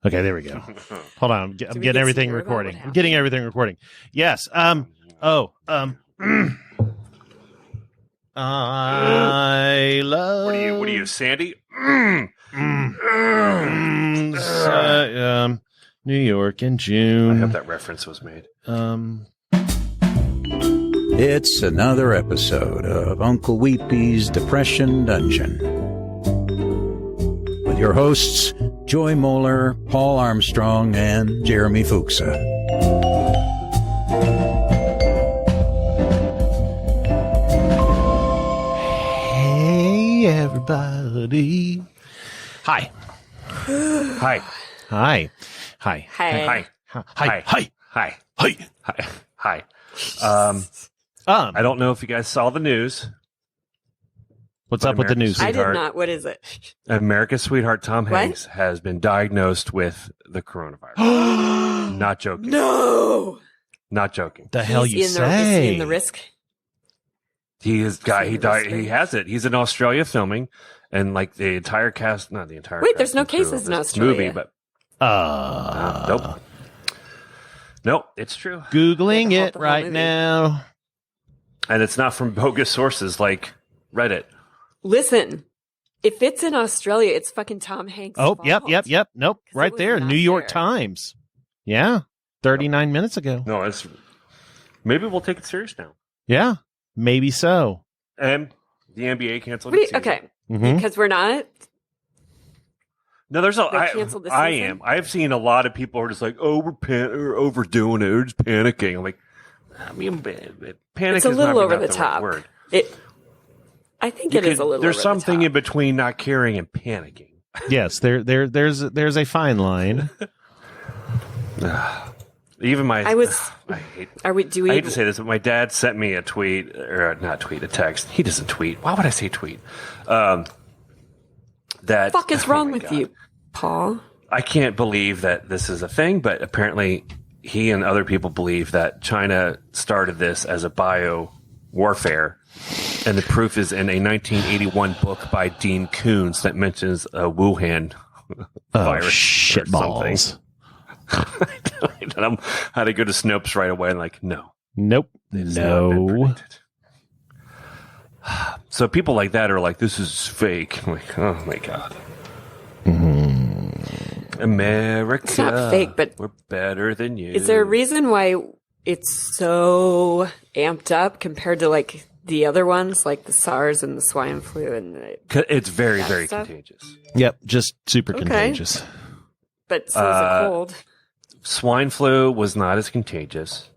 Okay, there we go. Hold on, I'm getting everything recording. I'm getting everything recording. Yes. I love. What are you, Sandy? New York in June. I hope that reference was made. It's another episode of Uncle Weepy's Depression Dungeon. With your hosts, Joy Moeller, Paul Armstrong, and Jeremy Fuchsa. Hey, everybody. Hi. Hi. Hi. Hi. Hi. Hi. Hi. Hi. Hi. Hi. I don't know if you guys saw the news. What's up with the news? I did not. What is it? America's sweetheart Tom Hanks has been diagnosed with the coronavirus. Not joking. No. Not joking. The hell you Is say? he in the risk? He died. He has it. He's in Australia filming, and like the entire cast, not the entire. Wait, there's no cases in Australia. Movie, but nope. Nope, it's true. Googling it right now. And it's not from bogus sources like Reddit. Listen, if it's in Australia, it's fucking Tom Hanks. Oh, yep. Nope, right there. New York Times. Yeah, 39 minutes ago. No, it's maybe we'll take it serious now. Yeah, maybe so. And the NBA canceled it. Okay, because we're not. No, there's a. Canceled the I season? am. I've seen a lot of people who are just like, "Oh, we're overdoing it. We're just panicking." I'm like, I mean, panic. It's a is little not over the the top. Word. I think it is a little. There's over something the in top. between not caring and panicking. Yes, there's a fine line. Even my. I was. I hate. Are we? Do we? I hate to say this, but my dad sent me a tweet, or not tweet, a text. He doesn't tweet. Why would I say tweet? That fuck is wrong with God. you, Paul? I can't believe that this is a thing, but apparently he and other people believe that China started this as a bio warfare. And the proof is in a 1981 book by Dean Koontz that mentions a Wuhan virus. Shit balls. And I had to go to Snopes right away and like, no. Nope. It's not been No. predicted. So people like that are like, this is fake. I'm like, oh my God. America. It's not fake, but we're better than you. is there a reason why it's so amped up compared to like the other ones, like the SARS and the swine flu and It's very, that very stuff? contagious. Yep, just super Okay. contagious. But so is a cold. Swine flu was not as contagious.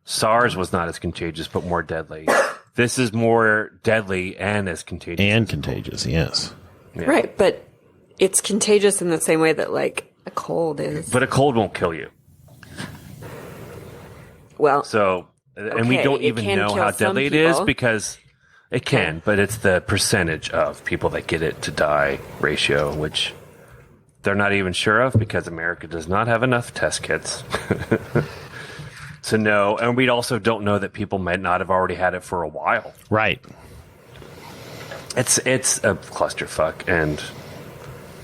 SARS was not as contagious, but more deadly. This is more deadly and as contagious. And contagious, yes. Yeah. Right, but it's contagious in the same way that like a cold is. But a cold won't kill you. Well, So, and we Okay, don't it even can know kill how some deadly it is people. because it can, but it's the percentage of people that get it to die ratio, which they're not even sure of because America does not have enough test kits. So no, and we also don't know that people might not have already had it for a while. Right. It's a clusterfuck, and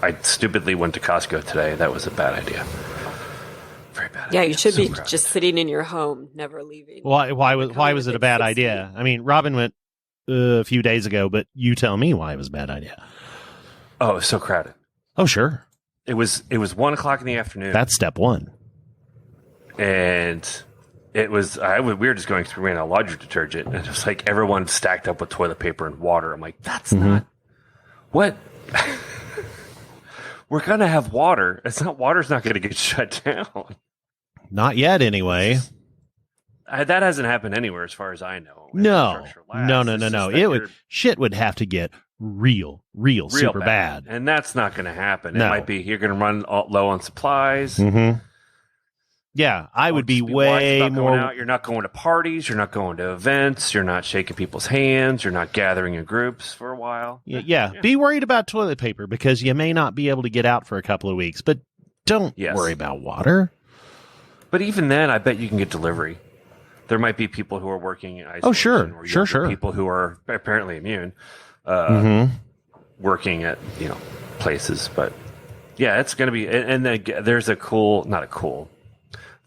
I stupidly went to Costco today. That was a bad idea. Very bad. yeah, idea. you should So be crowded. just sitting in your home, never leaving. Why was it a bad 60. idea? I mean, Robin went a few days ago, but you tell me why it was a bad idea. Oh, it was so crowded. Oh, sure. It was 1:00 in the afternoon. That's step one. And it was we were just going through a laundry detergent, and it was like everyone stacked up with toilet paper and water. I'm like, that's not what we're gonna have water. It's not water's not gonna get shut down. Not yet, anyway. That hasn't happened anywhere as far as I know. No. Infrastructure labs. No. It's just that Shit would have to get real super bad. and that's not going to happen. No. It might be you're going to run low on supplies. Mm-hmm. Yeah, I would be Just wise way about going more. out. You're not going to parties. You're not going to events. You're not shaking people's hands. You're not gathering in groups for a while. Yeah, be worried about toilet paper because you may not be able to get out for a couple of weeks, but don't worry about water. But even then, I bet you can get delivery. There might be people who are working in isolation. Oh, sure. or Sure, younger sure. People who are apparently immune, working at places. But Yeah, it's going to be, and there's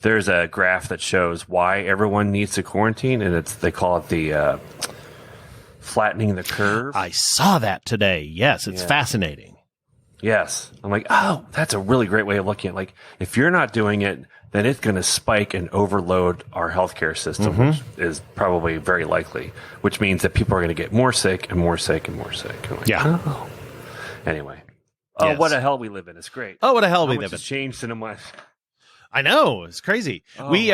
there's a graph that shows why everyone needs to quarantine, and they call it the flattening the curve. I saw that today. Yes, it's fascinating. Yes. I'm like, oh, that's a really great way of looking at it. Like, if you're not doing it, then it's going to spike and overload our healthcare system, which is probably very likely, which means that people are going to get more sick and more sick and more sick. I'm like, oh. Anyway. Oh, Yes. what a hell we live in. It's great. Oh, what a hell we How much live in. has changed in a month. I know, it's crazy. Oh, We,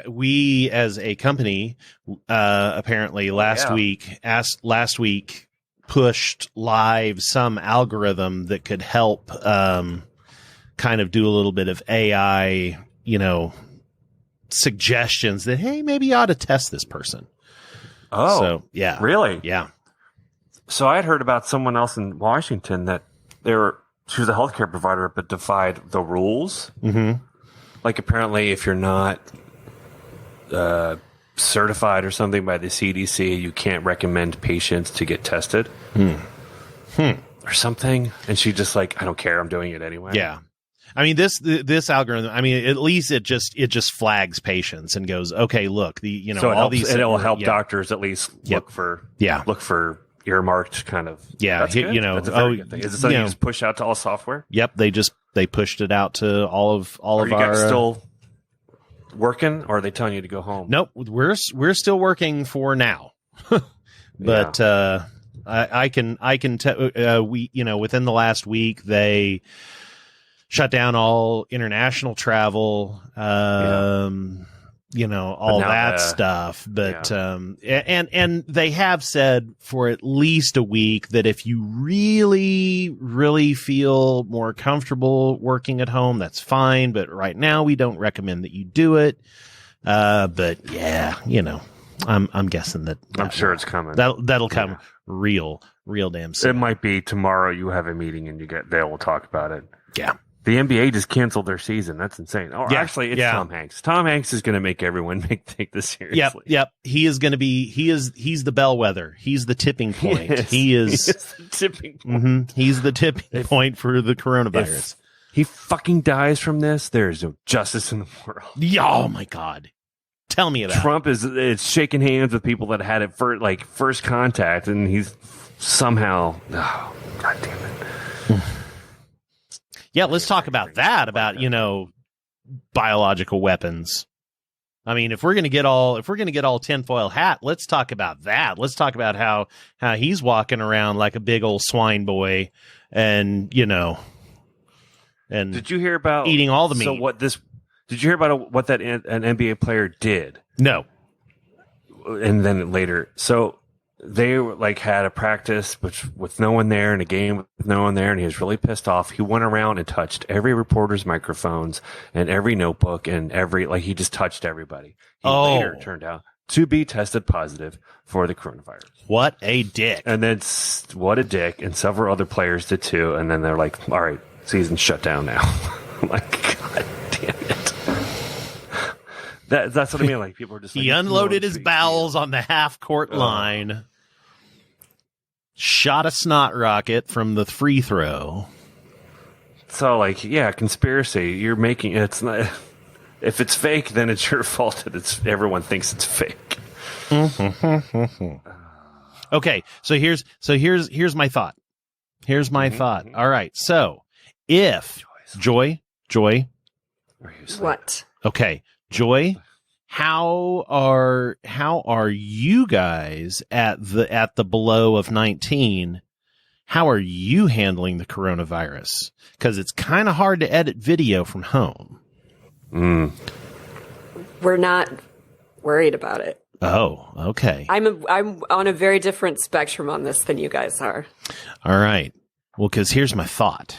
we as a company, apparently last week pushed live some algorithm that could help, kind of do a little bit of AI, suggestions that, hey, maybe you ought to test this person. Oh, so yeah, really? yeah. So I had heard about someone else in Washington that she was a healthcare provider, but defied the rules. Mm-hmm. Like, apparently, if you're not certified or something by the CDC, you can't recommend patients to get tested or something. And she just like, I don't care. I'm doing it anyway. Yeah. I mean, this algorithm, I mean, at least it just flags patients and goes, okay, look, so all these, it will help doctors at least look for earmarked kind of. Yeah. That's good. That's a very good thing. Is it something you just push out to all software? Yep. They pushed it out to all of Are our. you guys still working, or are they telling you to go home? Nope. We're still working for now, but, I can tell, within the last week, they shut down all international travel, all that stuff. But, and they have said for at least a week that if you really, really feel more comfortable working at home, that's fine. But right now we don't recommend that you do it. But yeah, I'm guessing that I'm sure it's coming. That'll come real damn soon. It might be tomorrow. You have a meeting and they will talk about it. Yeah. The NBA just canceled their season. That's insane. Oh, actually, it's Tom Hanks. Tom Hanks is going to make everyone take this seriously. Yep. He is going to be. He's the bellwether. He's the tipping point. He is the tipping point. Mm-hmm, he's the tipping point for the coronavirus. If he fucking dies from this, there is no justice in the world. Oh my God. Tell me about Trump is shaking hands with people that had it for first contact, and he's somehow. Oh, God damn it. Yeah, let's talk about that. About biological weapons. I mean, if we're gonna get all tinfoil hat, let's talk about that. Let's talk about how he's walking around like a big old swine boy, and and did you hear about eating all the meat? So did you hear about what that an NBA player did? No. And then later, so they had a practice with no one there and a game with no one there, and he was really pissed off. He went around and touched every reporter's microphones and every notebook and he just touched everybody. He later turned out to be tested positive for the coronavirus. What a dick. And then what a dick. And several other players did too. And then they're like, all right, season's shut down now. I'm like, God damn it. That's what I mean. Like, people are just he unloaded his bowels on the half-court line, shot a snot rocket from the free throw. So, conspiracy. You're making it's not. If it's fake, then it's your fault that everyone thinks it's fake. Okay, so here's my thought. Here's my thought. All right, so if Joy, what? Okay. Joy, how are you guys at the below of 19? How are you handling the coronavirus? Because it's kind of hard to edit video from home. We're not worried about it. Oh, okay. I'm on a very different spectrum on this than you guys are. All right. Well, because here's my thought.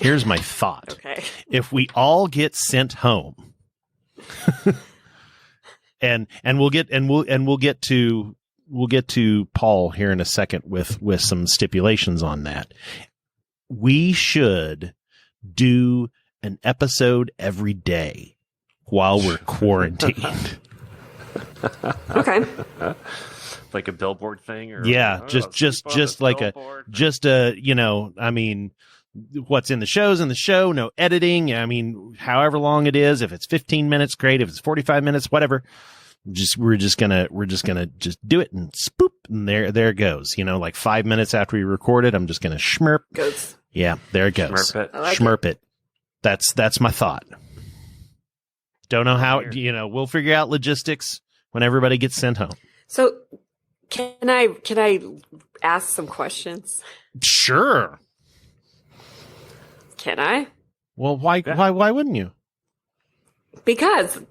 Okay. If we all get sent home. and we'll get to Paul here in a second with some stipulations on that. We should do an episode every day while we're quarantined. Okay. Like a billboard thing, or just like billboard. I mean, what's in the show's in the show, no editing. I mean, however long it is, if it's 15 minutes, great. If it's 45 minutes, whatever. We're just gonna do it and spoop, and there it goes. You know, like 5 minutes after we record it, I'm just gonna schmurp. Goes. Yeah, there it goes. Schmurp it. Like Schmurp it. That's my thought. Don't know how, we'll figure out logistics when everybody gets sent home. So can I ask some questions? Sure. Can I? Well, why wouldn't you? Because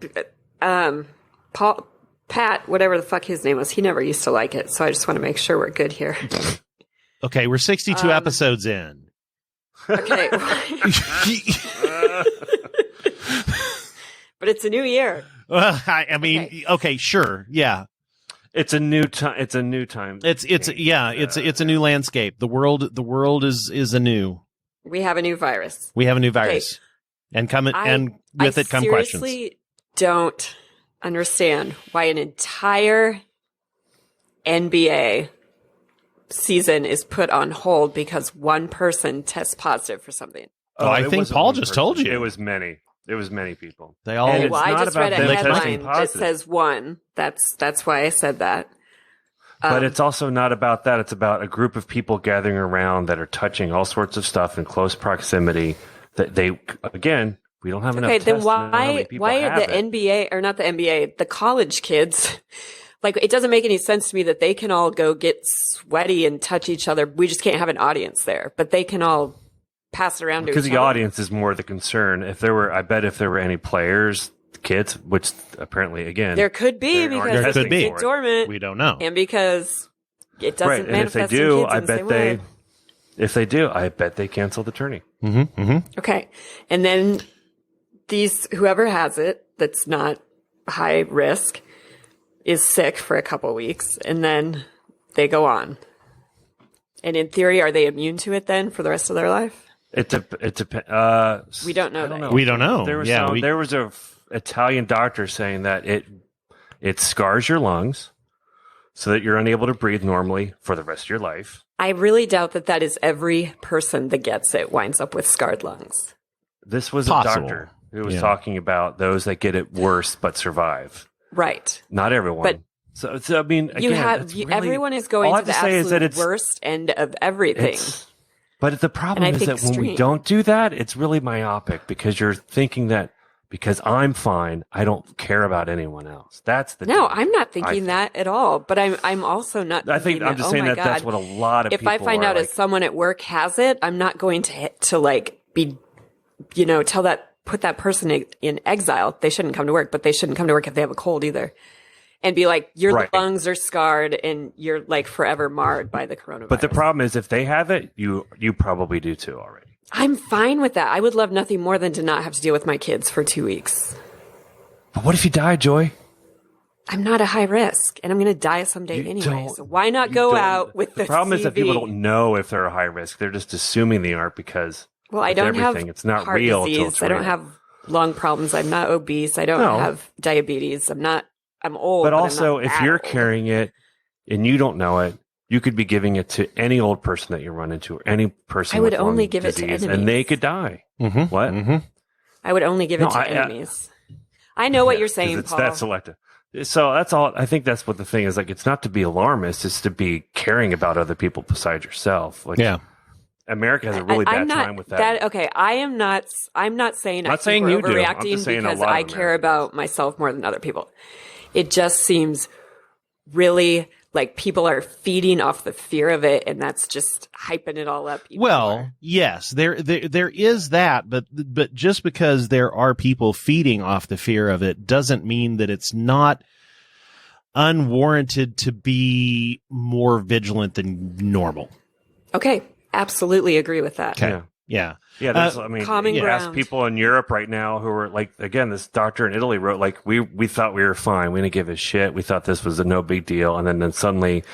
Pat, whatever the fuck his name was, he never used to like it. So I just want to make sure we're good here. Okay, we're 62 episodes in. Okay. But it's a new year. I mean, okay, sure. Yeah. It's a new time. It's a new time. It's a new landscape. The world is anew. We have a new virus. And with it come questions. I seriously don't understand why an entire NBA season is put on hold because one person tests positive for something. Oh, I think Paul just told you. It was many people. They all. Okay, well, I just read a headline testing that positive. says one. That's why I said that. But it's also not about that. It's about a group of people gathering around that are touching all sorts of stuff in close proximity. That we don't have enough. Okay, tests then to know how many people why have are the it. NBA or not the NBA, the college kids? Like, it doesn't make any sense to me that they can all go get sweaty and touch each other. We just can't have an audience there, but they can all pass it around to each other. Because the audience is more the concern. If there were any players, kids, which apparently again there could be because there could be. it's dormant. We don't know, and because it doesn't right. And if they manifest do, in kids I in the bet same they. way. If they do, I bet they cancel the tourney. Okay, and then whoever has it that's not high risk is sick for a couple weeks, and then they go on. And in theory, are they immune to it then for the rest of their life? It depends. We don't know that. We don't know. There was Yeah, there was a Italian doctor saying that it scars your lungs so that you're unable to breathe normally for the rest of your life. I really doubt that is every person that gets it winds up with scarred lungs. This was Possible. a doctor who was talking about those that get it worse but survive. Right. Not everyone. But so I mean, again, everyone is going all I to the have to say is that absolute worst end of everything. But the problem And I is think that when we extreme. don't do that, it's really myopic because you're thinking that because I'm fine, I don't care about anyone else. That's the No, danger, I'm not I thinking think. that at all. But I'm also not. I think thinking I'm just oh saying my that that's God, what a lot of if people I find are out like. if someone at work has it, I'm not going to like be, put that person in exile. They shouldn't come to work, but they shouldn't come to work if they have a cold either. And be like, your Right. lungs are scarred and you're like forever marred by the coronavirus. But the problem is, if they have it, you probably do too already. I'm fine with that. I would love nothing more than to not have to deal with my kids for 2 weeks. But what if you die, Joy? I'm not a high risk, and I'm going to die someday You anyway. don't- So why not You go don't- out with the problem is that people CV? don't know if they're a high risk. They're just assuming they aren't because Well, I with don't have everything, it's not heart real till disease. it's I don't real. have lung problems. I'm not obese. I don't No. have diabetes. I'm old. But I'm also, not if that you're old. carrying it and you don't know it, you could be giving it to any old person that you run into, or any person. I would with lung only give it to disease, enemies. and they could die. Mm-hmm. What? Mm-hmm. I would only give it No, to enemies. I know what you're saying, It's Paul. that selective. So that's all. I think that's what the thing is. Like, it's not to be alarmist; it's to be caring about other people besides yourself. Like, Yeah. America has a really I'm bad not, time with that. Okay, I am not. I'm not saying. Not I think saying we're you do. I'm overreacting just saying a because lot of I care Americans. about myself more than other people. It just seems really like people are feeding off the fear of it, and that's just hyping it all up. even Well, more. yes, there is that, but just because there are people feeding off the fear of it doesn't mean that it's not unwarranted to be more vigilant than normal. Okay, absolutely agree with that. Okay. Yeah. Yeah. Yeah, there's, I mean, common you ask ground. people in Europe right now who are like, again, this doctor in Italy wrote, like, we thought we were fine. We didn't give a shit. We thought this was a no big deal. And then suddenly,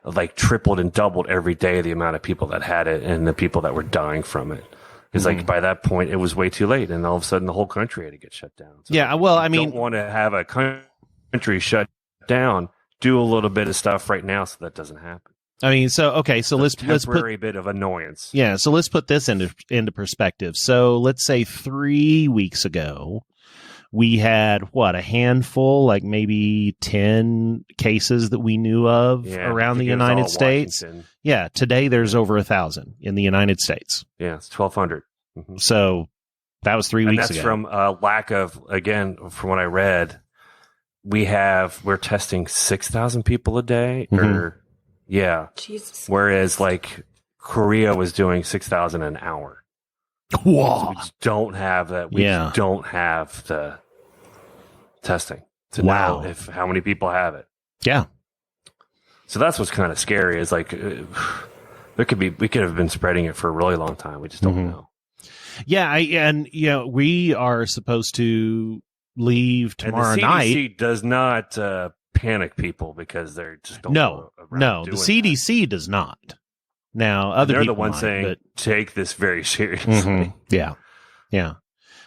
like, tripled and doubled every day the amount of people that had it and the people that were dying from it. Because, like, by that point, it was way too late. And all of a sudden, the whole country had to get shut down. So Yeah. Well, I you mean, don't want to have a country shut down. Do a little bit of stuff right now so that doesn't happen. I mean, so let's put temporary bit of annoyance. Yeah, so let's put this into perspective. So let's say 3 weeks ago, we had a handful, like maybe 10 cases that we knew of around the United States. Washington. Yeah, today there's over 1,000 in the United States. Yeah, it's 1,200. Mm-hmm. So that was 3 weeks ago. That's from a lack of, again, from what I read, we're testing 6,000 people a day, or Jesus. Whereas like Korea was doing 6,000 an hour. Whoa. So we just don't have that. We just don't have the testing to know how many people have it. Yeah. So that's what's kind of scary is like we could have been spreading it for a really long time. We just don't know. Yeah. We are supposed to leave tomorrow and the night. CDC does not panic people because they're just going No, the CDC does not. Now, they're the ones saying take this very seriously. Yeah.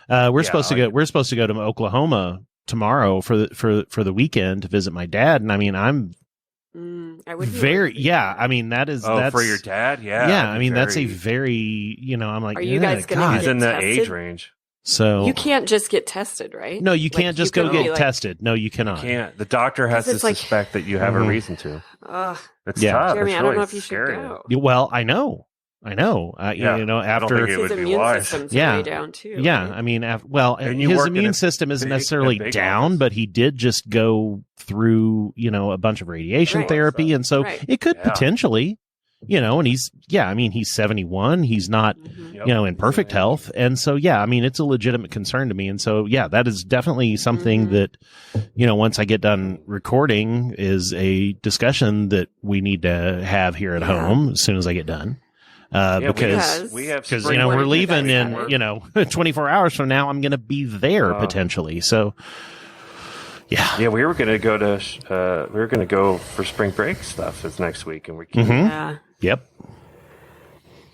We're supposed to go to Oklahoma tomorrow for the weekend to visit my dad, and I mean, I'm I would I mean, that's for your dad, I mean, that's a very I'm like, are you guys going to he's in that age range? So you can't just get tested, right? No, you can't just go get tested. No, you cannot. You can't. The doctor has to suspect that you have a reason to. It's tough. Jeremy, it's I don't really know if you scary. should go. Well, I know. After his immune system's way down too. Yeah, right? I mean, his immune system isn't necessarily down, office. But he did just go through, a bunch of radiation therapy, and so it could potentially, and he's 71. He's not, in perfect health, and so I mean, it's a legitimate concern to me, and so that is definitely something that, once I get done recording, is a discussion that we need to have here at home as soon as I get done. Because we're leaving in 24 hours from now. I'm going to be there potentially. So we were going to go for spring break stuff this next week, and we can't. Yep.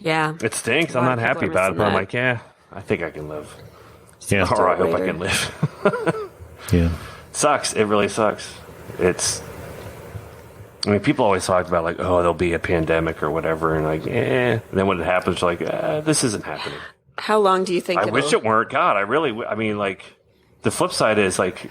Yeah. It stinks. I'm not happy about it, but I'm like, I think I can live. Yeah. Or I hope I can live. Yeah. Sucks. It really sucks. I mean, people always talk about like, there'll be a pandemic or whatever, and like, And then when it happens, like, this isn't happening. How long do you think? I wish it weren't. God, I mean, like, the flip side is like,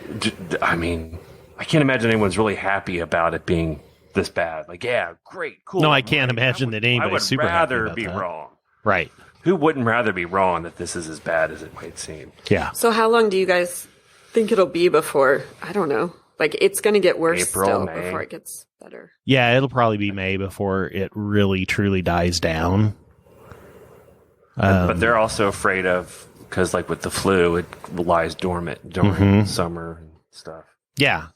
I mean, I can't imagine anyone's really happy about it being this bad. Like, great, cool. No, I can't imagine that anybody's super happy about that. I would rather be wrong. Right. Who wouldn't rather be wrong that this is as bad as it might seem? Yeah. So how long do you guys think it'll be before, I don't know, like it's going to get worse May. Before it gets better? Yeah, it'll probably be May before it really, truly dies down. But they're also afraid of, because like with the flu, it lies dormant during summer and stuff. Yeah.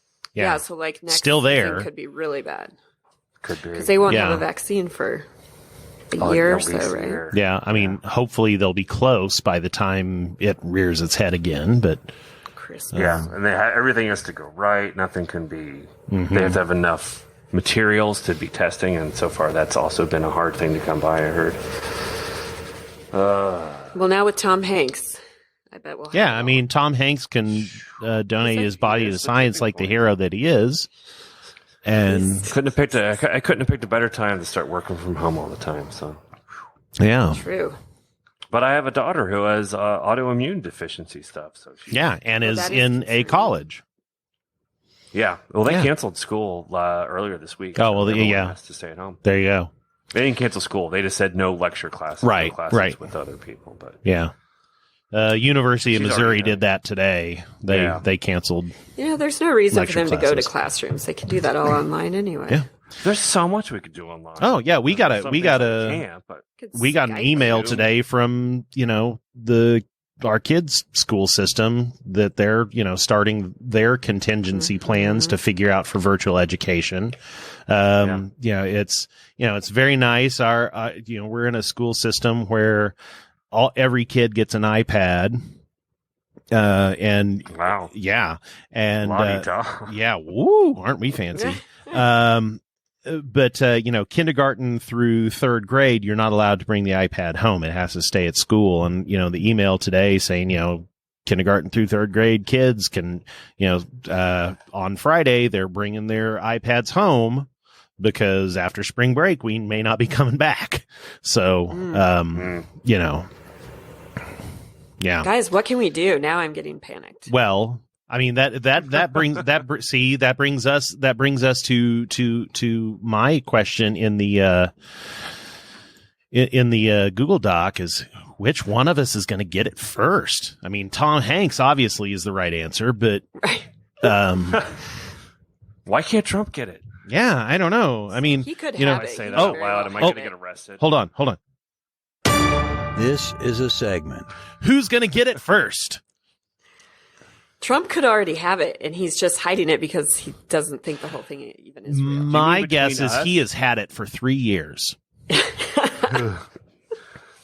So like next still there could be really bad. Could be. Because they won't have a vaccine for a year or so, right? Year. Yeah, I mean, hopefully they'll be close by the time it rears its head again, but... Christmas. Yeah, and everything has to go right. Nothing can be... They have to have enough materials to be testing, and so far that's also been a hard thing to come by, I heard. Well, now with Tom Hanks, I bet we'll have I mean, Tom Hanks can donate his body to science like the hero that he is. And I couldn't have picked a better time to start working from home all the time. So, yeah, true. But I have a daughter who has autoimmune deficiency stuff. So and is in a college. Yeah, well, they canceled school earlier this week. Oh well, has to stay at home. There you go. They didn't cancel school. They just said no lecture classes. Right, no classes with other people. But University of Missouri did that today. They canceled. Yeah, there's no reason for them classes. to go to classrooms. They can do that all online anyway. Yeah. There's so much we could do online. Oh yeah, we got an email today from our kids' school system that they're starting their contingency plans to figure out for virtual education. It's very nice. We're in a school system where every kid gets an iPad. And wow. Yeah. And, aren't we fancy? But kindergarten through third grade, you're not allowed to bring the iPad home. It has to stay at school. And, the email today saying, kindergarten through third grade kids can, on Friday, they're bringing their iPads home, because after spring break, we may not be coming back. So, yeah. Guys, what can we do? Now I'm getting panicked. Well, I mean, that brings us to my question in the Google Doc is, which one of us is going to get it first? I mean, Tom Hanks obviously is the right answer, but why can't Trump get it? Yeah, I don't know. I mean, he could you know, have I it. say He that could out very loud. well Am I have going to it. get arrested? hold on. This is a segment. Who's going to get it first? Trump could already have it, and he's just hiding it because he doesn't think the whole thing even is real. My between guess is us? he has had it for 3 years.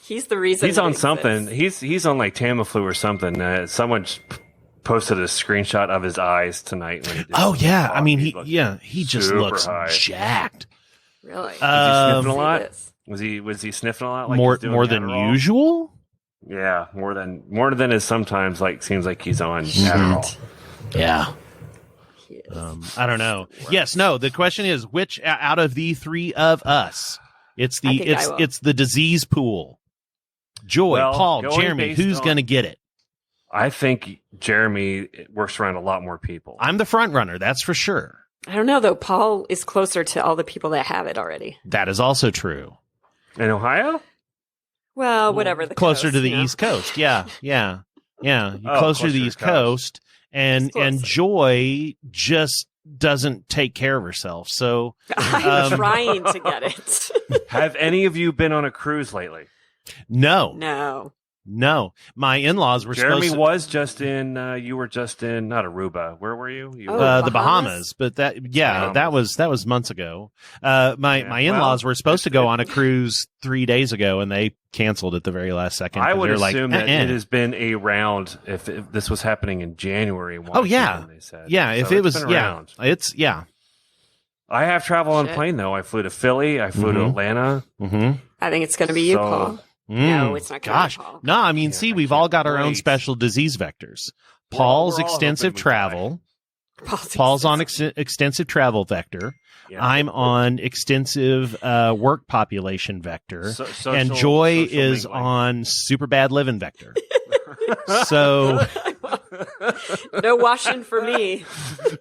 He's the reason. He's it on exists. something. He's on like Tamiflu or something. Someone just posted a screenshot of his eyes tonight when he did. Oh yeah, I mean He's he just super looks high. jacked. Really? Was he sniffing a lot? This. Was he sniffing a lot? Like more he's doing more than Adderall? usual. Yeah, more than is sometimes like seems like he's on Adderall. Yeah. He is. I don't know. Yes, no. The question is, which out of the three of us? It's I think I will. it's the disease pool. Joy, Well, Paul, going Jeremy. based Who's on- going to get it? I think Jeremy works around a lot more people. I'm the front runner. That's for sure. I don't know though. Paul is closer to all the people that have it already. That is also true. In Ohio? Well, whatever. The Closer coast, to the you know? East Coast. Yeah. Oh, Closer to the East Coast. And It's closer. Joy just doesn't take care of herself. So I'm trying to get it. Have any of you been on a cruise lately? no. My in-laws were Jeremy supposed to, was just in. You were just in not Aruba. Where were you? You Oh, were, the Bahamas? Bahamas, but that Bahamas. was months ago. My in-laws were supposed to go on a cruise 3 days ago, and they canceled at the very last second. I 'cause would they're like, assume that "Eh-eh." it has been around. If this was happening in January. In Oh yeah, Washington, they said. yeah. If So it it's was, been yeah, around. it's yeah. I have traveled on Shit. plane though. I flew to Philly. I flew to Mhm. Atlanta. Mm-hmm. I think it's going to be you, So- Paul. No, it's not gonna be Gosh, Paul. no. I mean, Yeah, see, I we've all got our own wait. special disease vectors. We're Paul's all extensive hoping we travel. Paul's Paul's on exists. extensive travel vector. Yeah. I'm on extensive work population vector. So- and social- Joy social is mingling. on super bad living vector. So No washing for me.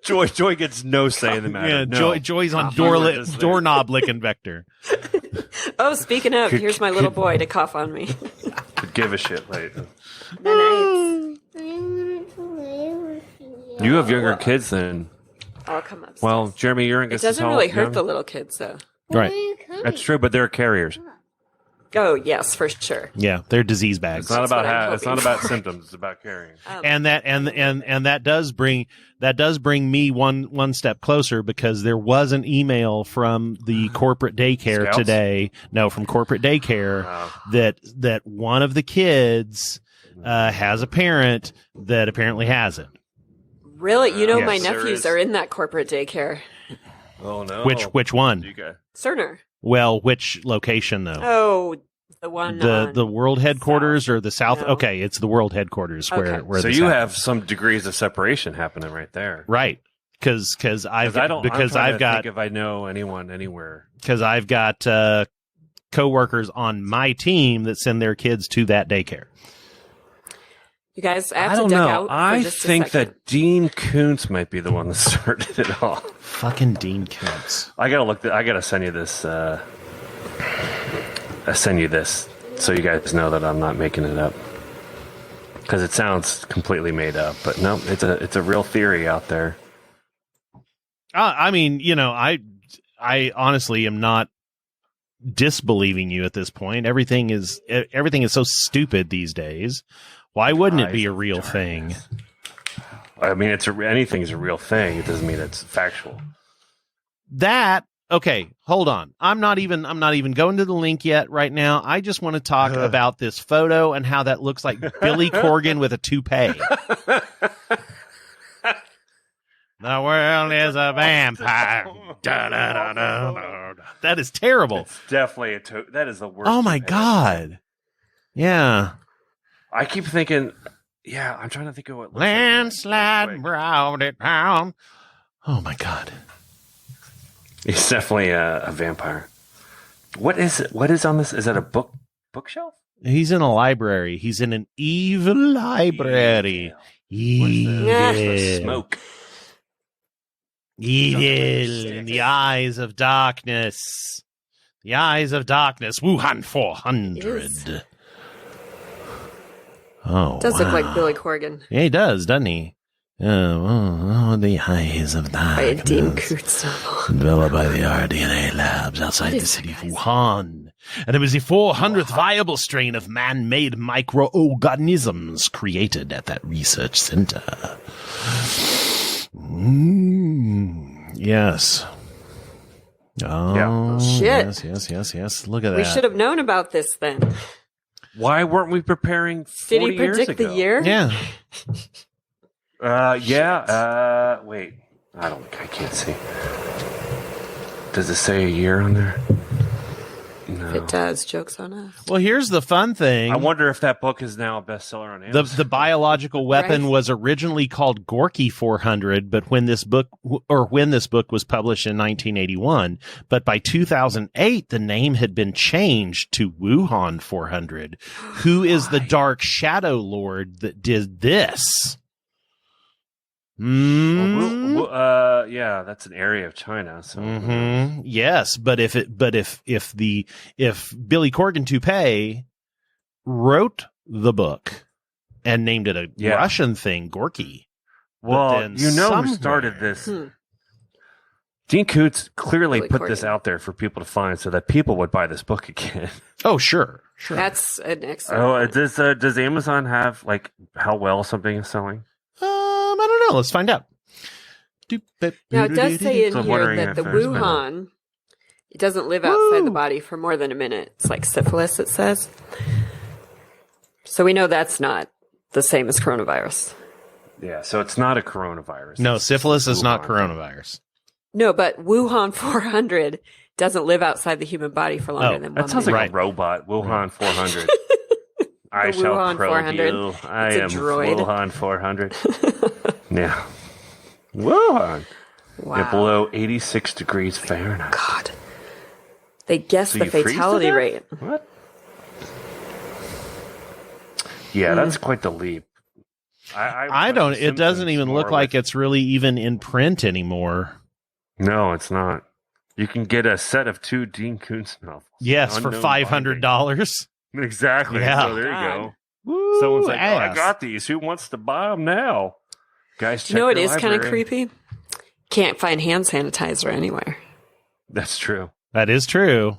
Joy gets no say in the matter. yeah, No. Joy's on You were just there. doorknob licking vector. Oh, speaking of, here's my little boy to cough on me. Could give a shit later. Nice. You have younger kids than. I'll come up. Well, Jeremy, you're in. it doesn't really hurt the little kids, though. Right. That's true, but they're carriers. Oh, yes, for sure. Yeah, they're disease bags. It's not That's about what I'm it's not hoping about for. symptoms. It's about carrying. And that does bring me one step closer, because there was an email from the corporate daycare Scouts? today. No, from corporate daycare Wow. that one of the kids has a parent that apparently has it. Really? You know, Yes, my there nephews is. are in that corporate daycare. Oh no! Which one? You got Cerner. Well, which location though? Oh, the one. The world headquarters or the south? No. Okay, it's the world headquarters Okay. where so this you happens. have some degrees of separation happening right there. right. Because I've I don't. because I'm trying I've to got think if I know anyone anywhere. because I've got coworkers on my team that send their kids to that daycare. You guys, I I have don't to duck know. out. For I just a think second. that Dean Koontz might be the one that started it all. Fucking Dean Koontz. I gotta send you this. I send you this so you guys know that I'm not making it up, because it sounds completely made up. But no, it's a real theory out there. I mean, I honestly am not disbelieving you at this point. Everything is so stupid these days. Why wouldn't it be a real thing? I mean, anything's a real thing. It doesn't mean it's factual. Okay, hold on. I'm not even going to the link yet right now. I just want to talk about this photo and how that looks like Billy Corgan with a toupee. The world is a vampire. Da-da-da-da-da. That is terrible. It's definitely that is the worst. Oh my toupee. God. Yeah. I keep thinking. Yeah, I'm trying to think of what. it looks like real Landslide quick. brought it down. Oh my God. He's definitely a vampire. What is it? What is on this? Is that a bookshelf? He's in a library. He's in an evil library. Evil. What's the smoke? Evil in the eyes of darkness. The eyes of darkness. Wuhan 400. Oh, Does look like Billy Corgan. Yeah, he does, doesn't he? The eyes of By a Dean darkness. Koontz novel. Developed by the RDNA labs outside the city of Wuhan. And it was the 400th viable strain of man-made microorganisms created at that research center. Yes. Oh, Yeah. Shit. Yes. Look at that. We should have known about this then. Why weren't we preparing 40 Did he years predict ago? the year? Yeah. Wait. I can't see. Does it say a year on there? No. It does. Joke's on us. Well, here's the fun thing. I wonder if that book is now a bestseller on Amazon. The biological weapon Right. was originally called Gorky 400, but when this book was published in 1981, but by 2008 the name had been changed to Wuhan 400. Who is the dark shadow lord that did this? Yeah, that's an area of China. So Yes, but if Billy Corgan Toupee wrote the book and named it a Russian thing, Gorky. Well, then you know who somewhere- started this? Dean Koontz clearly Billy put this Corgan. out there for people to find so that people would buy this book again. Oh, sure. That's an excellent. Oh, point. does Amazon have like how well something is selling? I don't know. Let's find out. Now, it does say in So I'm here wondering that if the there's been a- Wuhan, it doesn't live outside the body for more than a minute. It's like syphilis, it says. So we know that's not the same as coronavirus. Yeah, so it's not a coronavirus. No, It's syphilis is not Wuhan. coronavirus. No, but Wuhan 400 doesn't live outside the human body for longer than 1 That sounds minute. like a robot. Wuhan 400. I The shall Wuhan probe 400. you. I It's a am droid. Wuhan 400. Yeah. Wuhan. Wow. Yeah, below 86 degrees Fahrenheit. God. They guessed So the you freeze to fatality death? rate. What? Yeah, that's quite the leap. I don't. It doesn't even look like it's really even in print anymore. No, it's not. You can get a set of 2 Dean Koontz novels. Yes, for Unknown $500. binding. Exactly. Yeah. So there you go. Woo, Someone's like, oh, I ass. got these. Who wants to buy them now? Guys, check You know what your is kind of library. creepy? Can't find hand sanitizer anywhere. That's true. That is true.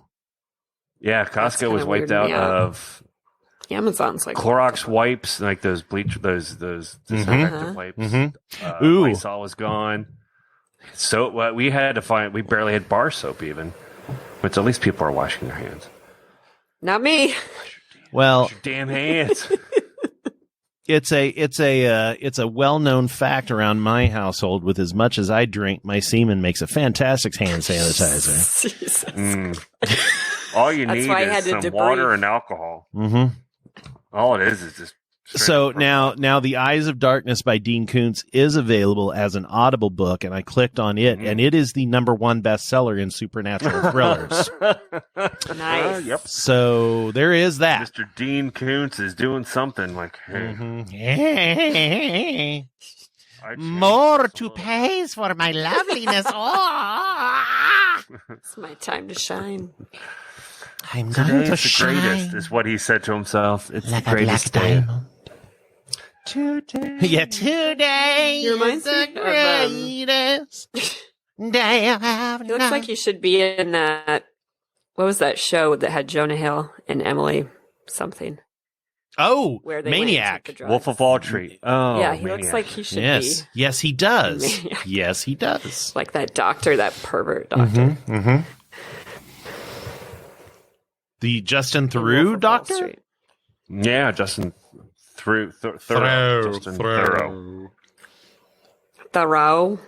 Yeah, That's Costco was kinda wiped weirding out me out. of Amazon's like Clorox wipes, like those those disinfectant wipes. Mhm. Ooh. Lysol was gone. So what we had to find, we barely had bar soap even, which at least people are washing their hands. Not me. Well, Wash your damn hands. it's a well-known fact around my household. With as much as I drink, my semen makes a fantastic hand sanitizer. Jesus. All you That's need why I had is to some debrief. water and alcohol. Mm-hmm. All it is just. straight So up now The Eyes of Darkness by Dean Koontz is available as an Audible book, and I clicked on it, and it is the #1 bestseller in supernatural thrillers. Nice. Yep. So there is that. Mr. Dean Koontz is doing something like, hey, Mhm. I changed More this a to little. pays for my loveliness. Oh, It's my time to shine. I'm Today going to is the greatest, shine is what he said to himself. It's like the a greatest black day. diamond. Yeah, today He reminds is the me of, greatest day of our He looks like he should be in that. What was that show that had Jonah Hill and Emily something? Oh, Where they went and Maniac. took the drugs. Wolf of Wall Street. Oh, Yeah, he Maniac. looks like he should Yes, be yes, he does. Maniac. Yes, he does. like that doctor, that pervert doctor. Mm-hmm. The Justin in Wolf Theroux of Wall doctor. Street. Yeah, Justin Thorough. Justin Thorough. Thoreau.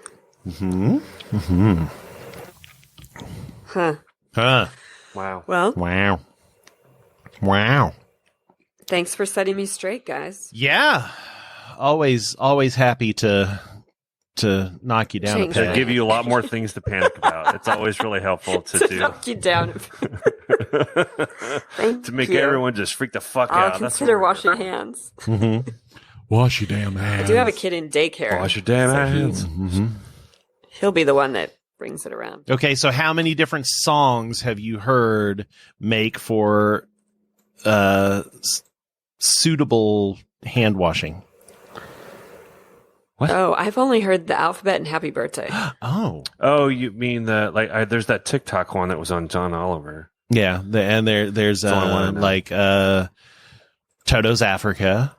Huh. Huh. Wow. Well, Wow. Wow. thanks for setting me straight, guys. Yeah. Always happy to knock you down Change a They peg. give you a lot more things to panic about. It's always really helpful to do. Knock you down. Thank To make you. everyone just freak the fuck I'll out. That's consider what we're washing hands. Wash your damn hands. I do have a kid in daycare. here. Wash your damn hands. He'll be the one that brings it around. Okay, so how many different songs have you heard make for suitable hand washing? What? Oh, I've only heard the alphabet and happy birthday. Oh, Oh, you mean there's that TikTok one that was on John Oliver. yeah. There's the only one I know. like Toto's Africa.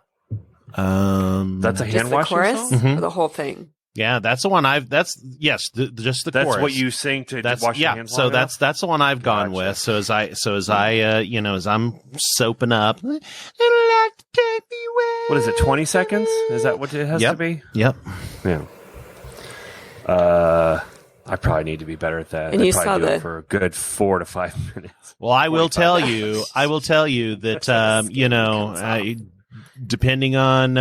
That's a Just hand the washing chorus song? or the whole thing? Yeah, that's the one just the That's chorus. what you sing to That's wash your yeah. hands. So long enough? that's the one I've gone Gotcha. with. So as I'm soaping up. What is it? 20 seconds? Is that what it has to be? Yep. Yeah. I probably need to be better at that. And I you probably saw do it the- for a good 4 to 5 minutes. Well, I will 45 tell minutes. you. I will tell you that Skin comes off. depending on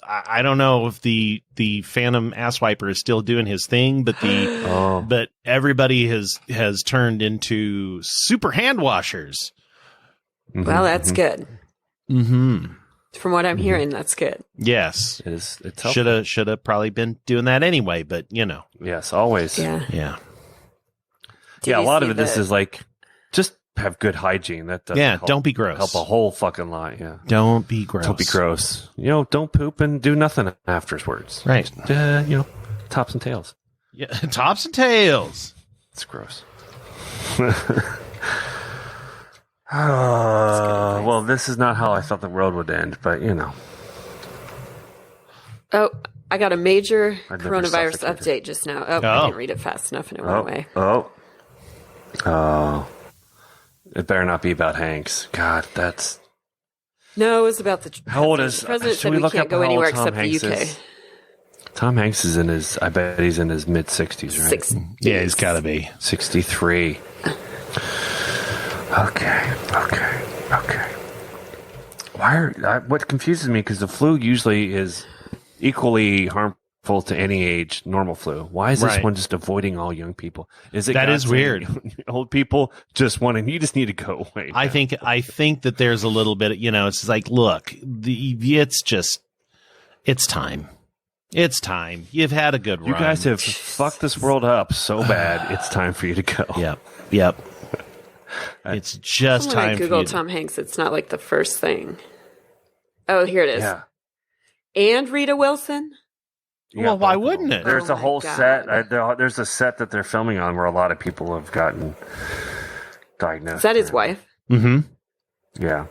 I don't know if the Phantom ass wiper is still doing his thing, but but everybody has turned into super hand washers. Well, that's good. Mm-hmm. From what I'm hearing, that's good. Yes. It's helpful. Should have probably been doing that anyway, but Yes, always. Yeah. yeah. Did Yeah, a you lot see of this the- is like just have good hygiene. That doesn't Yeah, help, don't be gross. help a whole fucking lot. Yeah, Don't be gross. don't be gross. Don't poop and do nothing afterwards. Right. Tops and tails. Yeah. Tops and tails. It's gross. Well, this is not how I thought the world would end, but Oh, I got a major I've never coronavirus suffocated. update just now. Oh, I Oh. didn't read it fast enough and it went away. It better not be about Hanks. God, that's No, it was about the how old president. is? The president should said we we look can't up go how old anywhere Tom except Hanks the UK. is? Tom Hanks is in his. I bet he's in his mid 60s, right? 60s. Yeah, he's got to be. 63. Okay. What confuses me because the flu usually is equally harmful to any age, normal flu. Why is this Right. one just avoiding all young people? Is it That God is saying weird. Old people just you just need to go away. I think that there's a little bit, it's like, look, it's time. It's time. You've had a good run. you guys have fucked this world up so bad. It's time for you to go. Yep. It's just When I time for Google you. Tom Hanks, it's not like the first thing. Oh, here it is. Yeah. And Rita Wilson? You Well, got why both of wouldn't them. it? There's Oh a my whole God. set. There's a set that they're filming on where a lot of people have gotten diagnosed. Is that his wife? Mm-hmm. Yeah.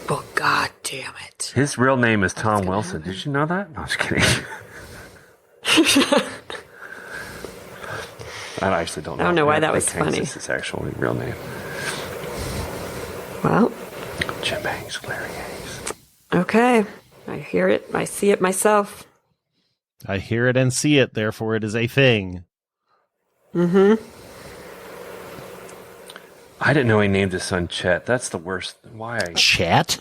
Well, God damn it. His real name is Tom Wilson. Did you know that? No, I was kidding. I actually don't know. I don't know why that think was Hanks funny. is his actual real name. Well, Jim Hanks, Larry Hanks. okay. I hear it. I see it myself. I hear it and see it, therefore it is a thing. Mm-hmm. I didn't know he named his son Chet. That's the worst. Why? Chat?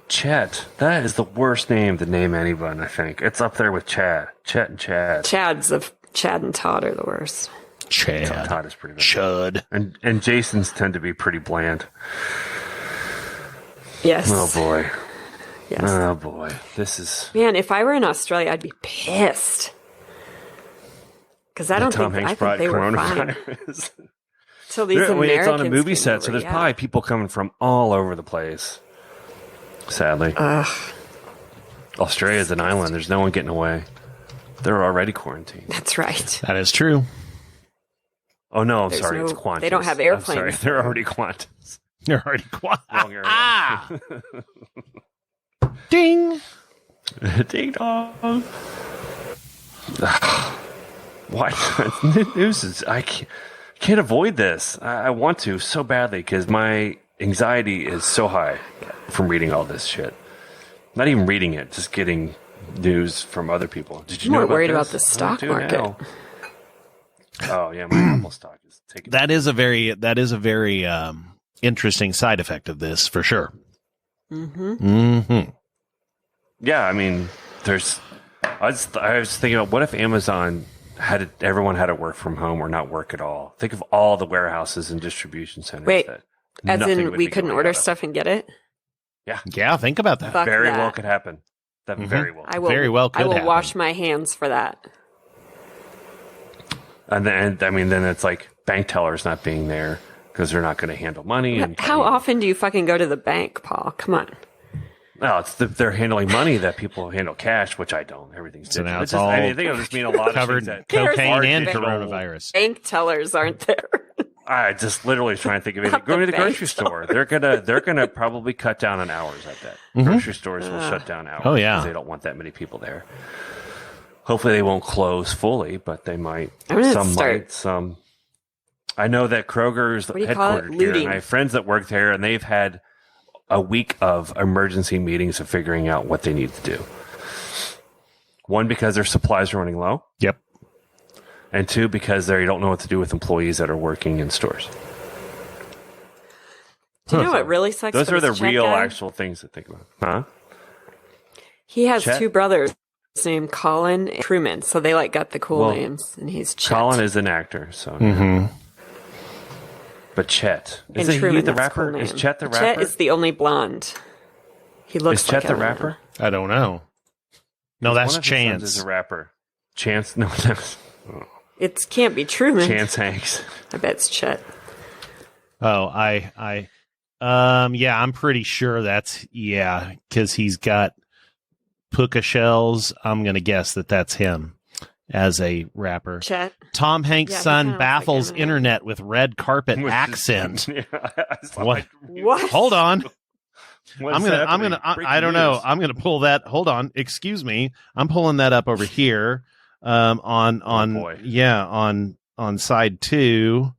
Chet. That is the worst name to name anyone, I think. It's up there with Chad. Chet and Chad. Chad and Todd are the worst. Chad. Todd is pretty bad. Chud. And Jasons tend to be pretty bland. Yes. Oh boy. Yes. Oh boy. This is Man, if I were in Australia, I'd be pissed. Because I don't Tom think, Hanks I think brought they were fine. coronavirus. Till these It's Americans on a movie came set, over, so there's yeah. probably people coming from all over the place. Sadly. Australia's an island. There's no one getting away. They're already quarantined. That's right. That is true. Oh no, I'm There's sorry, it's no- Qantas. they don't have I'm airplanes sorry, they're already Qantas. You're already quiet. Wrong area. Ah! Ding! Ding dong. Why? News is I can't avoid this. I want to so badly because my anxiety is so high from reading all this shit. Not even reading it, just getting news from other people. Did you I'm know more about worried this? about the stock I do market. now. Oh yeah, my Apple stock is taking. That is a very interesting side effect of this, for sure. Mm-hmm. Mm-hmm. Yeah, I mean, there's I was thinking about what if Amazon everyone had to work from home or not work at all. Think of all the warehouses and distribution centers. Wait, that as nothing in would we be couldn't going order out of. stuff and get it? Yeah, think about that. Fuck Very that. well could happen. That very well. I will, Very well could I will happen. wash my hands for that. And then then it's like bank tellers not being there because they're not going to handle money. And How often do you fucking go to the bank, Paul? Come on. No, they're handling money that people handle cash, which I don't. Everything's So digital. now it's just, all I think it'll just mean a lot covered of things that cocaine and digital. coronavirus. Bank tellers aren't there. I just literally trying to think of it. Not Going to the the grocery bank store, they're gonna probably cut down on hours at that. Grocery stores will shut down hours. Oh, yeah. because they don't want that many people there. Hopefully, they won't close fully, but they might. I'm gonna Some start- might. Some. I know that Kroger's do you call it? headquartered here, Looting. and I have friends that work there, and they've had a week of emergency meetings of figuring out what they need to do. One, because their supplies are running low. Yep. And two, because they don't know what to do with employees that are working in stores. Do you know what really sucks? Those for are the this Chet real, guy? actual things to think about. Huh? He has Chet? two brothers named Colin and Truman, so they like got the cool Well, names, and he's Chet. Colin is an actor, so. But Chet. and Isn't Truman, he the that's a rapper? cool Is name. Chet the rapper? Chet is the only blonde. He looks Is Chet like the him. rapper? I don't know. No, that's One of his sons Chance. is a rapper. Chance? No, that's It can't be Truman. Chance Hanks. I bet it's Chet. Oh, yeah, I'm pretty sure that's, because he's got puka shells. I'm going to guess that's him as a rapper. Chet. Tom Hanks' Yeah, he son kinda looks baffles like Eminem. internet with red carpet Which is- accent. Yeah, I saw What? that. What? Hold on. What's happening? Breaking I don't know. news. I'm gonna pull that. Hold on. Excuse me. I'm pulling that up over here. On boy. on side 2.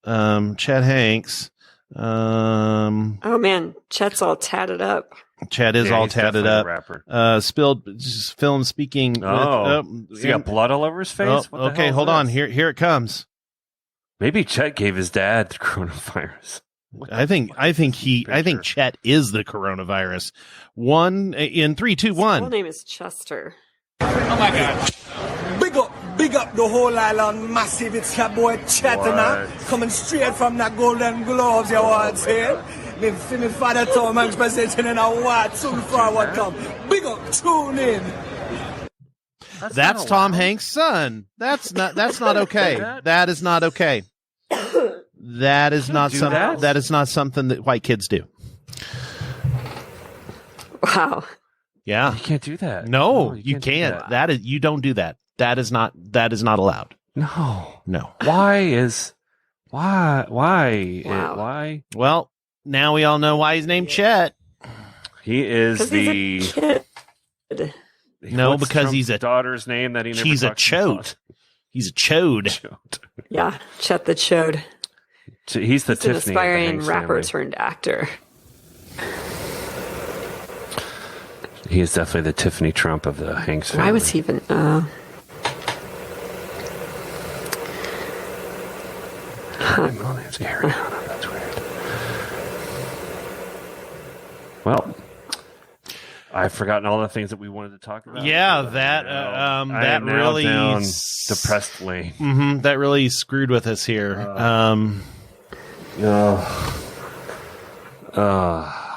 Chet Hanks. Oh man, Chet's all tatted up. Chad is Yeah, all he's tatted definitely a up. rapper. Spilled film speaking. Has he got blood all over his face? What the okay, hell is hold on. this? Here it comes. Maybe Chet gave his dad the coronavirus. I think Picture. Chet is the coronavirus. 1 in 3, 2, His full 1. name is Chester. Big up the whole island, massive. It's your boy Chetana, What? coming straight from the Golden Globes, you want to say? Me father Tom Hanks presenting in a what, soon forward come. Big up, tune in. That's not Tom allowed. Hanks' son. That's not okay. That is not okay. That is not do something that. that is not something that white kids do. Wow. Yeah. You can't do that. No, you you can't do can't. that. That is you don't do that. That is not allowed. No. No. Why? Wow. Well, now we all know why he's named Chet. He is Because the. he's a kid. No, what's because Trump's he's a daughter's name that he never he's a talks chode. about? He's a chode. Chode. Yeah, Chet the Chode. He's the He's an Tiffany. of the aspiring Hanks rapper family. turned actor. He is definitely the Tiffany Trump of the Hanks family. Why was he even? My middle name's Ariana. That's weird. Well, I've forgotten all the things that we wanted to talk about. Yeah, because that I am that now really down depressed lane. that really screwed with us here.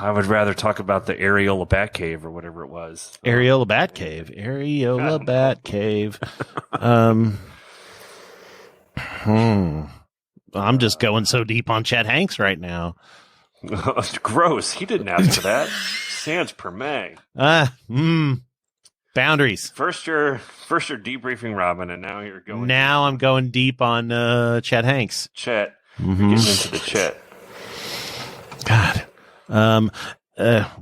I would rather talk about the Areola Batcave or whatever it was. Areola Batcave. Areola Batcave. I'm just going so deep on Chet Hanks right now. Gross. He didn't ask for that. Sans perme. Boundaries. First you're debriefing Robin, and now you're going Now I'm going deep on Chet Hanks. Chet. You're getting into the Chet. God.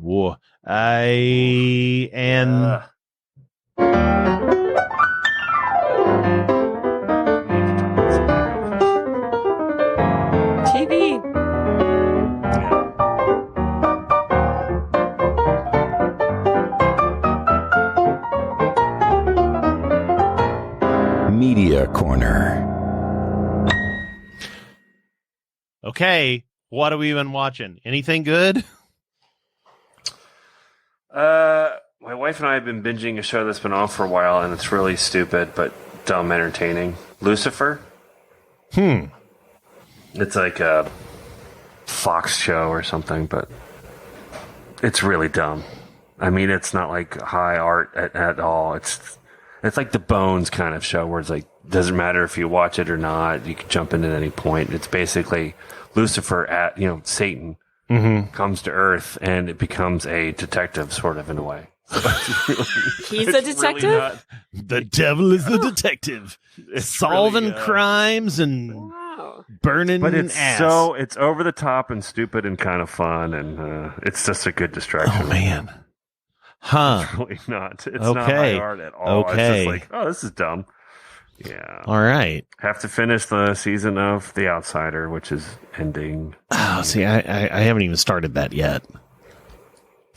Whoa. TV. Media Corner. Okay. What have we been watching? Anything good? I wife and I have been binging a show that's been on for a while, and it's really stupid but dumb entertaining. Lucifer. It's like a Fox show or something, but it's really dumb. I mean, it's not like high art at all. It's like the Bones kind of show where it's like, doesn't matter if you watch it or not. You can jump in at any point. It's basically Lucifer Satan comes to Earth and it becomes a detective sort of in a way. He's a detective? Really the devil is the detective. Solving really, crimes and burning but it's ass. it's over the top and stupid and kind of fun, and it's just a good distraction. Oh, man. Huh. It's really not. It's not high art at all. Okay. It's just like, oh, this is dumb. Yeah. All right. Have to finish the season of The Outsider, which is ending. Oh, see, I haven't even started that yet.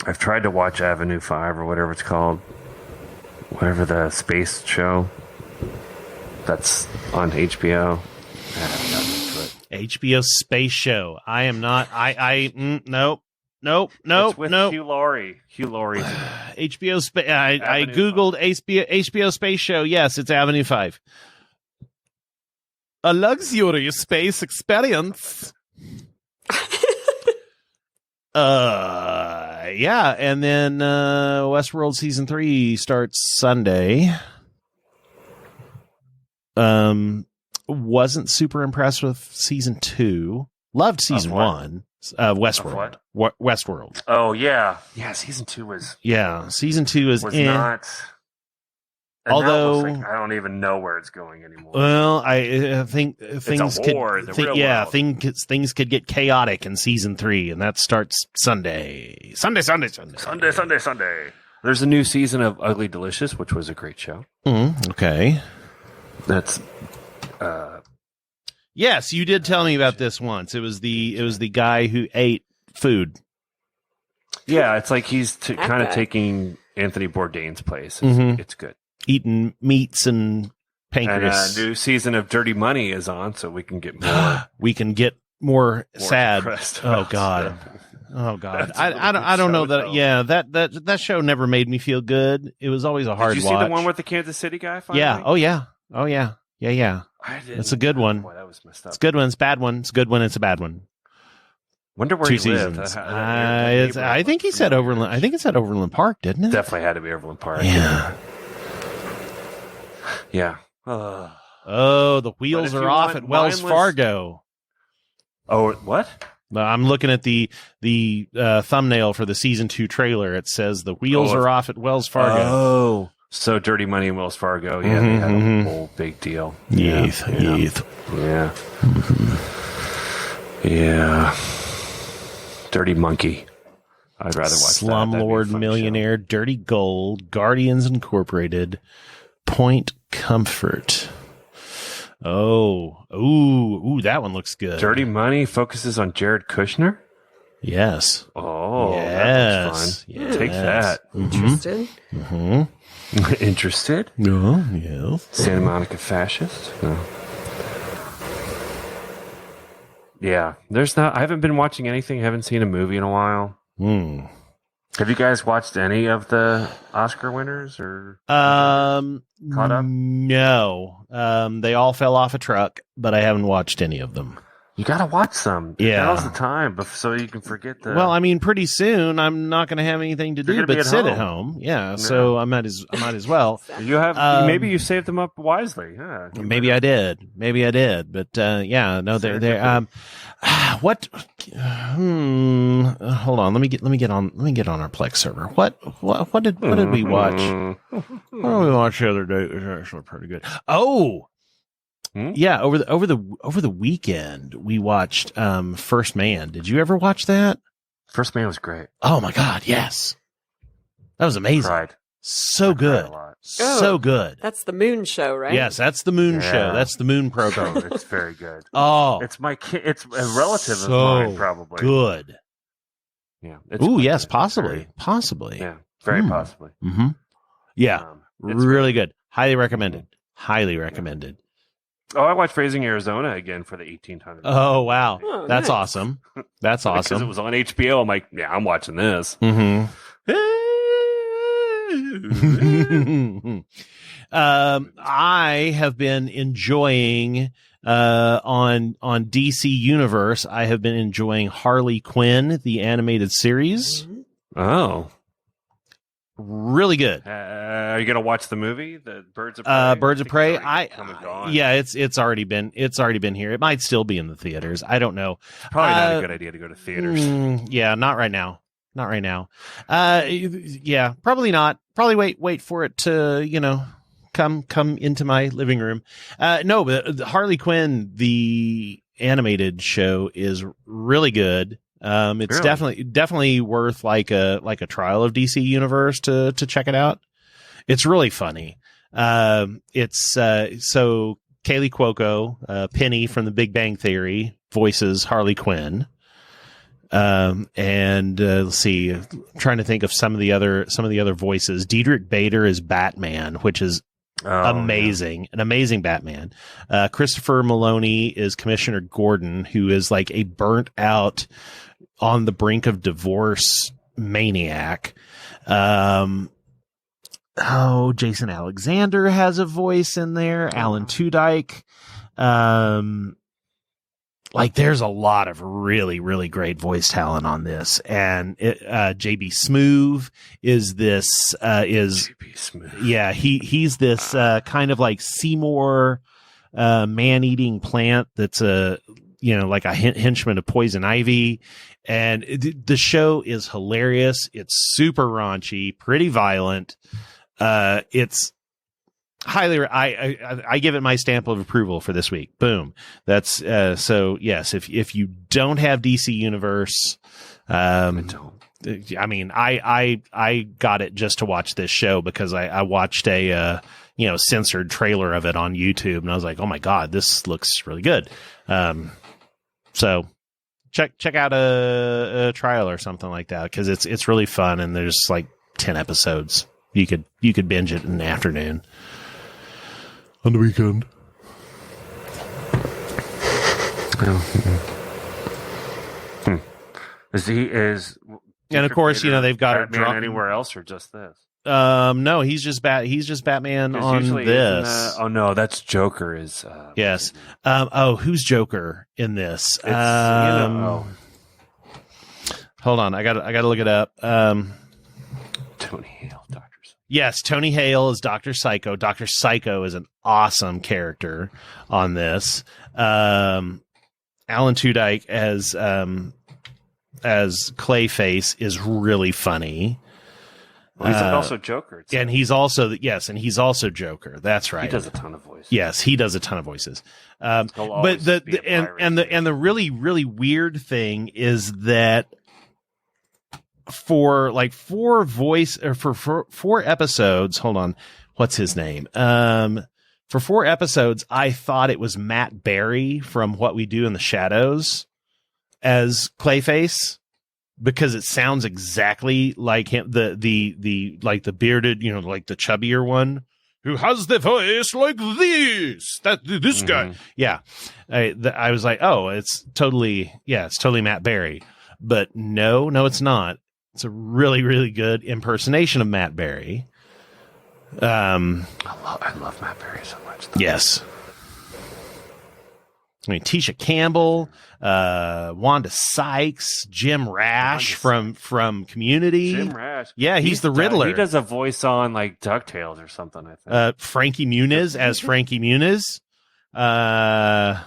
I've tried to watch Avenue 5 or whatever it's called. Whatever the space show. That's on HBO. I haven't gotten into it. HBO Space Show. I am not. Nope. It's with Hugh Laurie. Hugh Laurie. HBO Space. I googled HBO Space Show. Yes, it's Avenue 5. A luxury space experience. Yeah, and then Westworld season 3 starts Sunday. Wasn't super impressed with season 2. Loved season 1. Westworld. Westworld. Oh yeah, season 2 was. Yeah, season 2 was not. And although like, I don't even know where it's going anymore. Well, I think things it's a war, things could get chaotic in season 3, and that starts Sunday. Sunday. There's a new season of Ugly Delicious, which was a great show. Okay. That's. Yes, you did tell me about this once. It was the guy who ate food. Yeah, it's like he's kind of taking Anthony Bourdain's place. It's good. Eating meats and pancreas. And a new season of Dirty Money is on, so we can get more. We can get more sad. Oh God. Oh God. That's I don't know that. Though. Yeah, that show never made me feel good. It was always a hard watch. Did you see the one with the Kansas City guy? Finally? Yeah. Oh yeah. Yeah. It's a good one. Boy, that was messed up. It's a good one. It's a bad one. It's a good one. It's a bad one. Wonder where 2 he seasons. lived. I think he said Overland. I think it said Overland Park, didn't it? Definitely had to be Overland Park. Yeah. Oh, the wheels are off at Wells Fargo. Oh, what? I'm looking at the thumbnail for the season 2 trailer. It says the wheels are off at Wells Fargo. Oh, so Dirty Money and Wells Fargo. Yeah, they had a whole big deal. Yeeth. Yeah. Yeah. Dirty Monkey. I'd rather watch Slumlord Millionaire, show. Dirty Gold, Guardians Incorporated, Point Comfort. Ooh, that one looks good. Dirty Money focuses on Jared Kushner? Yes. Oh, that looks fun. Yes. Take that. Interested? Interested? No, yes. Santa Monica fascist? No. Yeah, I haven't been watching anything. I haven't seen a movie in a while. Have you guys watched any of the Oscar winners or caught up? No. They all fell off a truck, but I haven't watched any of them. You got to watch some. Yeah. Now's the time so you can forget the... Well, I mean, pretty soon I'm not going to have anything to do but sit at home. Yeah, so I might as well. You have maybe you saved them up wisely. Yeah. Maybe I did. But yeah, no, they're what? Hold on. Let me get on our Plex server. What did we watch? What did we watch the other day? It was actually pretty good. Oh. Yeah, over the weekend we watched First Man. Did you ever watch that? First Man was great. Oh my God, yes. That was amazing. Cried. So good. So good. That's the Moon show, right? Yes, that's the Moon show. That's the Moon program. It's very good. Oh. It's it's a relative of mine probably. Good. Yeah. Ooh, yes, possibly. Possibly. Yeah, very possibly. Mm-hmm. Yeah. Really good. Highly recommended. Highly recommended. Oh, I watched Raising Arizona again for the 1800. Oh, wow. Oh, that's nice. awesome. That's awesome. Because it was on HBO. I'm like, yeah, I'm watching this. Mm-hmm. I have been enjoying on DC Universe. I have been enjoying Harley Quinn, the animated series. Oh, really good. Are you gonna watch the movie, the Birds of Prey? Birds of Prey. Yeah, it's already been here. It might still be in the theaters. I don't know. Probably not a good idea to go to theaters. Yeah, not right now. Not right now. Yeah, probably not. Probably wait for it to, come into my living room. No, but Harley Quinn, the animated show, is really good. It's really? definitely worth like a trial of DC Universe to check it out. It's really funny. It's so Kaylee Cuoco, Penny from The Big Bang Theory, voices Harley Quinn. And let's see, I'm trying to think of some of the other voices. Diedrich Bader is Batman, which is amazing, an amazing Batman. Christopher Maloney is Commissioner Gordon, who is like a burnt out, on the brink of divorce maniac. Jason Alexander has a voice in there. Alan Tudyk. Like there's a lot of really, really great voice talent on this. And JB Smoove is this, JB Smoove. Yeah, he's this, kind of like Seymour, man-eating plant that's like a henchman of Poison Ivy. And the show is hilarious. It's super raunchy, pretty violent. It's highly, I give it my stamp of approval for this week. Boom. That's so yes. If you don't have DC Universe, I mean, I got it just to watch this show because I watched a censored trailer of it on YouTube, and I was like, oh my god, this looks really good. So check out a trial or something like that, because it's really fun, and there's like 10 episodes. You could binge it in the afternoon. On the weekend. And of course, they've got Batman anywhere else or just this? No, he's just Batman on this. Oh no, that's Joker. Yes. Who's Joker in this? It's, hold on, I gotta look it up. Tony Hale, Doctor. Yes, Tony Hale is Dr. Psycho. Dr. Psycho is an awesome character on this. Alan Tudyk as Clayface is really funny. Well, he's also Joker. And he's also Joker. That's right. He does a ton of voices. Yes, he does a ton of voices. But the really, really weird thing is that for like four episodes, hold on, what's his name? For 4 episodes, I thought it was Matt Berry from What We Do in the Shadows as Clayface, because it sounds exactly like him, the like the bearded, like the chubbier one who has the voice like this. This guy. Yeah. I was like, oh, it's totally Matt Berry. But no, it's not. It's a really, really good impersonation of Matt Berry. I love Matt Berry so much, though. Yes. I mean, Tisha Campbell, Wanda Sykes, Jim Rash from Community. Jim Rash. Yeah, he's the Riddler. He does a voice on like DuckTales or something, I think. Frankie Muniz as Frankie Muniz. The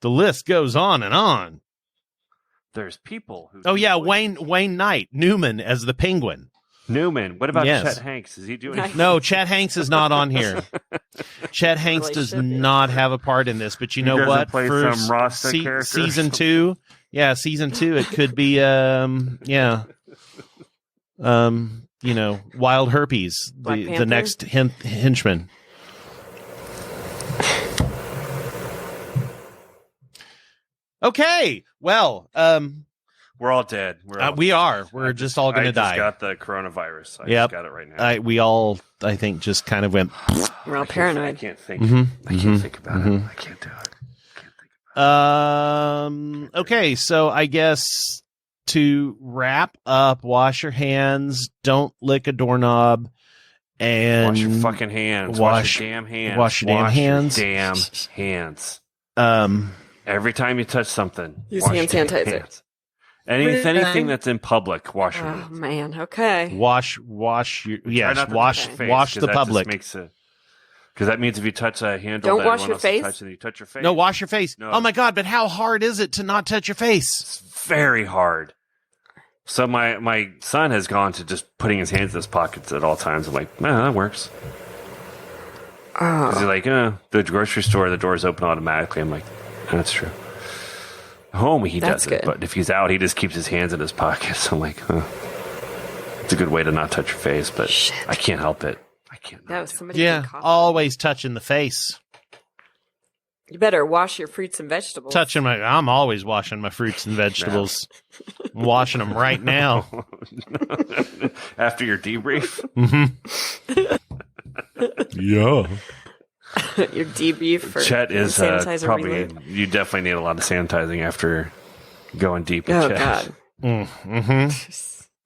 list goes on and on. There's people who... Oh, yeah, Wayne Knight, Newman as the Penguin. Newman. What about Chet Hanks? Is he doing... No, Chet Hanks is not on here. Chet Hanks does not have a part in this, but you know what? Play for some Rasta character season 2, it could be, Wild Herpes, the next henchman. Okay, well, we're all dead. We are. We're just all going to die. I just got the coronavirus. I just got it right now. We all, I think, just kind of went. We're all paranoid. I can't think. I can't think about it. I can't do it. Okay, so I guess to wrap up, wash your hands, don't lick a doorknob, and wash your fucking hands. Wash your damn hands. Wash your damn hands. Damn hands. Every time you touch something, use wash hand your damn sanitizer. hands. Anything that's in public, wash your Oh hands. man, okay. Wash the public. Because that means if you touch a handle, Don't that wash everyone your else is face? touching, you touch your face. No, wash your face. No. Oh my God! But how hard is it to not touch your face? It's very hard. So my son has gone to just putting his hands in his pockets at all times. I'm like, man, that works. Because he's like, the grocery store, the doors open automatically. I'm like, that's true. Home, he That's does it, good. but if he's out, he just keeps his hands in his pockets. I'm like, it's a good way to not touch your face, but Shit. I can't help it. I can't. That was somebody. Yeah, cough. always touching the face. You better wash your fruits and vegetables. I'm always washing my fruits and vegetables. I'm washing them right now. After your debrief, Yeah. Your debrief for Chet is sanitizer probably. reload. You definitely need a lot of sanitizing after going deep with Oh Chet. God.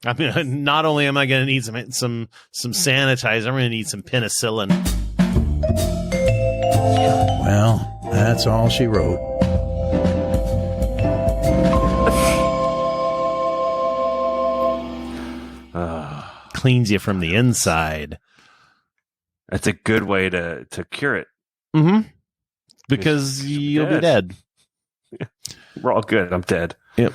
I mean, not only am I going to need some sanitizer, I'm going to need some penicillin. Well, that's all she wrote. Cleans you from the inside. That's a good way to cure it. Mm-hmm. Because you'll be dead. We're all good. I'm dead. Yep.